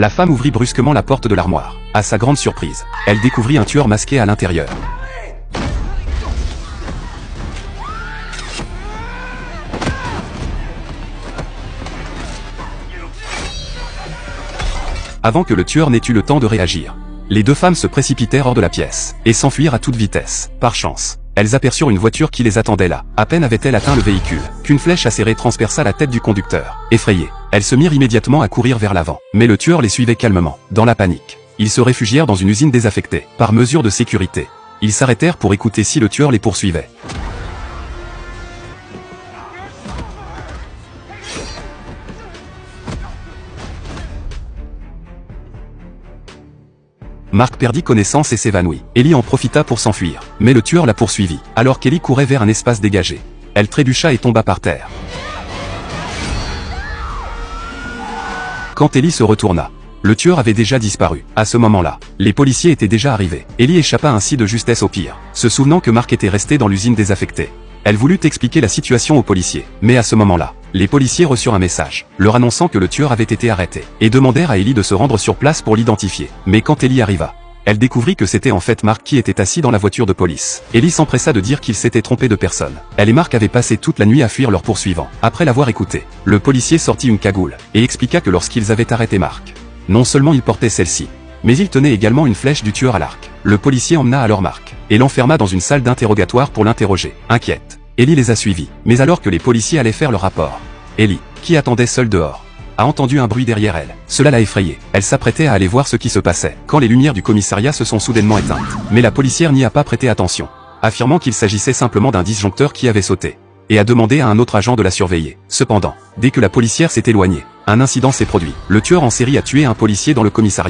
La femme ouvrit brusquement la porte de l'armoire. À sa grande surprise, elle découvrit un tueur masqué à l'intérieur. Avant que le tueur n'ait eu le temps de réagir, les deux femmes se précipitèrent hors de la pièce et s'enfuirent à toute vitesse. Par chance, elles aperçurent une voiture qui les attendait là. À peine avait-elle atteint le véhicule qu'une flèche acérée transperça la tête du conducteur. Effrayées, elles se mirent immédiatement à courir vers l'avant. Mais le tueur les suivait calmement. Dans la panique, ils se réfugièrent dans une usine désaffectée. Par mesure de sécurité, ils s'arrêtèrent pour écouter si le tueur les poursuivait. Mark perdit connaissance et s'évanouit. Ellie en profita pour s'enfuir, mais le tueur la poursuivit, alors qu'Ellie courait vers un espace dégagé. Elle trébucha et tomba par terre. Quand Ellie se retourna, le tueur avait déjà disparu. À ce moment-là, les policiers étaient déjà arrivés. Ellie échappa ainsi de justesse au pire, se souvenant que Mark était resté dans l'usine désaffectée. Elle voulut expliquer la situation aux policiers, mais à ce moment-là, les policiers reçurent un message, leur annonçant que le tueur avait été arrêté, et demandèrent à Ellie de se rendre sur place pour l'identifier. Mais quand Ellie arriva, elle découvrit que c'était en fait Mark qui était assis dans la voiture de police. Ellie s'empressa de dire qu'il s'était trompé de personne. Elle et Mark avaient passé toute la nuit à fuir leurs poursuivants. Après l'avoir écouté, le policier sortit une cagoule, et expliqua que lorsqu'ils avaient arrêté Mark, non seulement il portait celle-ci, mais il tenait également une flèche du tueur à l'arc. Le policier emmena alors Mark, et l'enferma dans une salle d'interrogatoire pour l'interroger. Inquiète, Ellie les a suivis, mais alors que les policiers allaient faire leur rapport, Ellie, qui attendait seule dehors, a entendu un bruit derrière elle. Cela l'a effrayée. Elle s'apprêtait à aller voir ce qui se passait, quand les lumières du commissariat se sont soudainement éteintes. Mais la policière n'y a pas prêté attention, affirmant qu'il s'agissait simplement d'un disjoncteur qui avait sauté, et a demandé à un autre agent de la surveiller. Cependant, dès que la policière s'est éloignée, un incident s'est produit. Le tueur en série a tué un policier dans le commissariat.